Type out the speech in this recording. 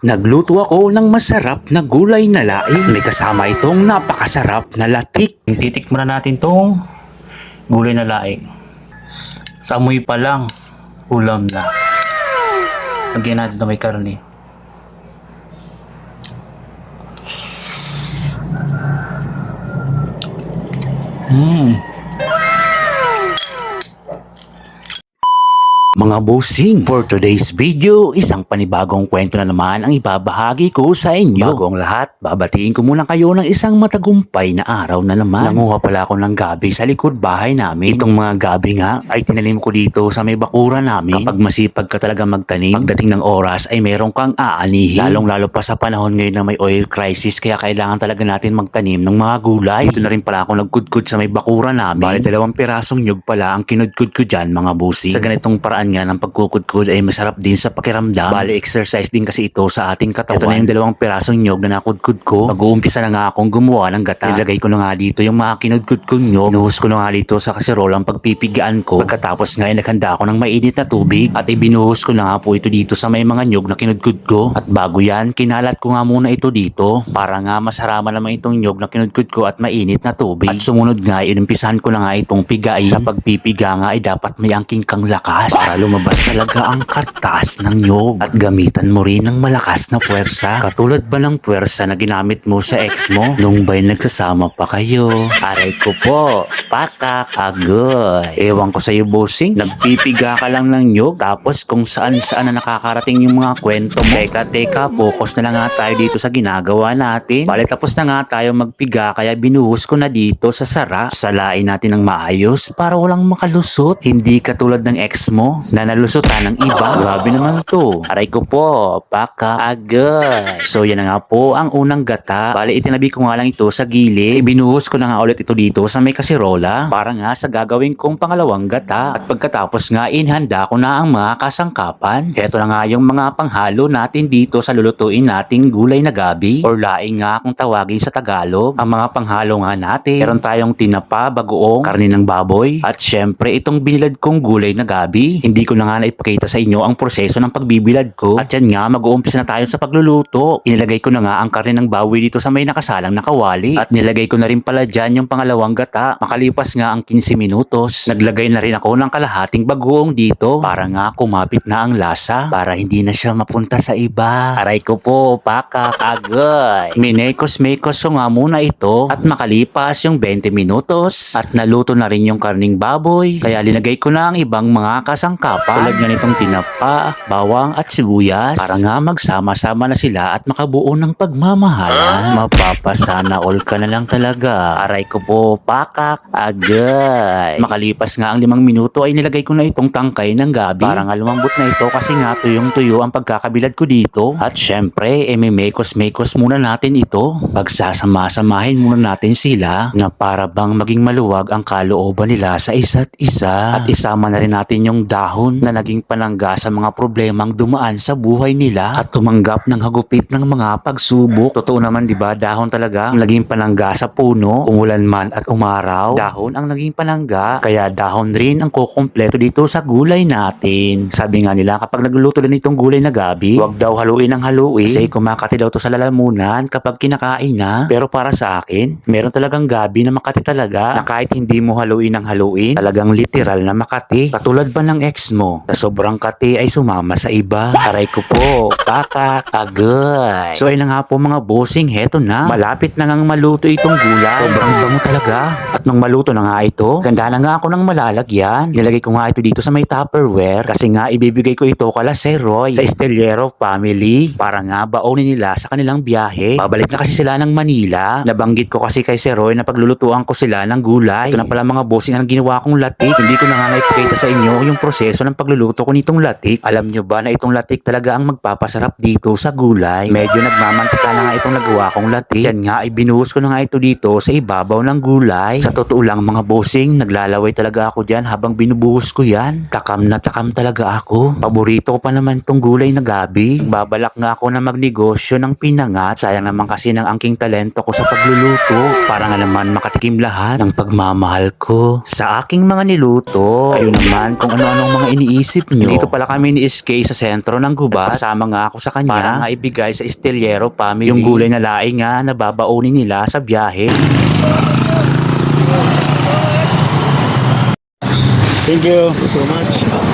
Nagluto ako ng masarap na gulay na laing. May kasama itong napakasarap na latik. Titikman na natin tong gulay na laing. Sa amoy pa lang, ulam na. Lagyan natin ito may karne. Mga bossing, for today's video, isang panibagong kwento na naman ang ibabahagi ko sa inyo. Bago ang lahat, babatiin ko muna kayo ng isang matagumpay na araw na naman. Nanguha pala ako ng gabi sa likod bahay namin. Itong mga gabi nga ay tinanim ko dito sa may bakuran namin. Kapag masipag ka talaga magtanim, pagdating ng oras ay meron kang aanihin. Lalong-lalo pa sa panahon ngayon na may oil crisis, kaya kailangan talaga natin magtanim ng mga gulay. Ito na rin pala ako nagkudkud sa may bakuran namin. Bali 2 pirasong nyug pala ang kinudkud ko dyan, mga bossing. Sa ganitong paraan nga ng pagkukudkud ay masarap din sa pakiramdam. Bali exercise din kasi ito sa ating katawan. Ito na yung 2 pirasong nyog na nakudkud ko. Mag-uumpisa na nga akong gumawa ng gata. Ilagay ko na nga dito yung mga kinudkud kong nyog. Inuhos ko na nga dito sa kaserola ang pagpipigaan ko. Pagkatapos nga ay naghanda ako ng mainit na tubig at ibinuhos ko na nga po ito dito sa may mga nyog na kinudkud ko. At bago yan, kinalat ko nga muna ito dito para nga masarama naman itong nyog na kinudkud ko at mainit na tubig. At sumunod nga, inumpisahan ko na nga itong pigain. Sa pagpipiga nga ay dapat may angking kang lakas para lumabas talaga ang kartas ng nyog at gamitan mo rin ng malakas na puwersa. Katulad ba ng puwersa na ginamit mo sa ex mo nung ba'y nagsasama pa kayo? Aray ko po, pakak, agoy. Ewan ko sa'yo, bossing, nagpipiga ka lang ng nyog tapos kung saan-saan na nakakarating yung mga kwento mo. Teka, focus na lang nga tayo dito sa ginagawa natin. Bale, tapos na nga tayo magpiga kaya binuhos ko na dito sa sara. Salain natin ng maayos para walang makalusot. Hindi katulad ng ex mo na nalusutan ng iba. Grabe naman to. Aray ko po, paka, agad. So yan na nga po ang unang gata. Bale, itinabi ko nga lang ito sa gilid. Ibinuhos ko na nga ulit ito dito sa may kaserola para nga sa gagawin kong pangalawang gata. At pagkatapos nga, inhanda ko na ang mga kasangkapan. Heto na nga yung mga panghalo natin dito sa lulutuin nating gulay na gabi or laing nga kung tawagin sa Tagalog. Ang mga panghalo nga natin, meron tayong tinapa, bagoong, karne ng baboy, at syempre itong binilad kong gulay na gabi. Hindi ko na nga naipakita sa inyo ang proseso ng pagbibilad ko. At yan nga, mag-uumpisa na tayo sa pagluluto. Inilagay ko na nga ang karne ng baboy dito sa may nakasalang na kawali. At nilagay ko na rin pala dyan yung pangalawang gata. Makalipas nga ang 15 minutos, naglagay na rin ako ng kalahating bagoong dito para nga kumapit na ang lasa para hindi na siya mapunta sa iba. Aray ko po, pakak, agoy. Minekos-mekos ko nga muna ito at makalipas yung 20 minutos at naluto na rin yung karning baboy. Kaya linagay ko na ang ibang mga kasangkapan tulad nga nitong tinapa, bawang at sibuyas para nga magsama-sama na sila at makabuo ng pagmamahalan. Mapapasana all ka na lang talaga. Aray ko po, pakak, agay. Makalipas nga ang 5 minuto ay nilagay ko na itong tangkay ng gabi para nga lumambot na ito kasi nga tuyong-tuyo ang pagkakabilad ko dito. At syempre, mekos-mekos muna natin ito. Pagsasama-samahin muna natin sila na para bang maging maluwag ang kalooban nila sa isa't isa. At isama na rin natin yung dahon na naging panangga sa mga problemang dumaan sa buhay nila at tumanggap ng hagupit ng mga pagsubok. Totoo naman, di ba? Dahon talaga ang naging panangga sa puno. Umulan man at umaraw, dahon ang naging panangga. Kaya dahon rin ang kukumpleto dito sa gulay natin. Sabi nga nila, kapag nagluluto din itong gulay na gabi, huwag daw haluin ng haluin kasi kumakati daw to sa lalamunan kapag kinakain na. Pero para sa akin, meron talagang gabi na makati talaga na kahit hindi mo haluin ng haluin, talagang literal na makati. Katulad ba ng ex mo na sobrang kati ay sumama sa iba? Aray ko po, pakak, agay. So ayun na nga po mga bossing, heto na. Malapit na ngang maluto itong gulay. Sobrang bango talaga. At nung maluto na nga ito, ganda na nga ako ng malalagyan. Nilagay ko nga ito dito sa may Tupperware kasi nga ibibigay ko ito kala Sir Roy sa Esteliero family para nga baonin nila sa kanilang biyahe. Babalik na kasi sila ng Manila. Nabanggit ko kasi kay Sir Roy na paglulutuan ko sila ng gulay. Ito na pala mga bossing ang ginawa kong latik. Hindi ko na nga naipakita sa inyo yung proseso ng pagluluto ko nitong latik. Alam nyo ba na itong latik talaga ang magpapasarap dito sa gulay? Medyo nagmamantika na nga itong nagawa kong latik. Yan nga, ibinuhos ko na nga ito dito sa ibabaw ng gulay. Sa totoo lang mga bossing, naglalaway talaga ako dyan habang binubuhos ko yan. Takam na takam talaga ako. Paborito ko pa naman itong gulay na gabi. Babalak nga ako na magnegosyo ng pinangat. Sayang naman kasi ng angking talento ko sa pagluluto. Para nga naman makatikim lahat ng pagmamahal ko sa aking mga niluto. Kayo naman kung ano-anong mga mga iniisip nyo. Dito pala kami ni SK sa sentro ng gubat. Kasama nga ako sa kanya para nga ibigay sa Estillero family yung gulay na laing nga na babaunin nila sa biyahe. Thank you. So much.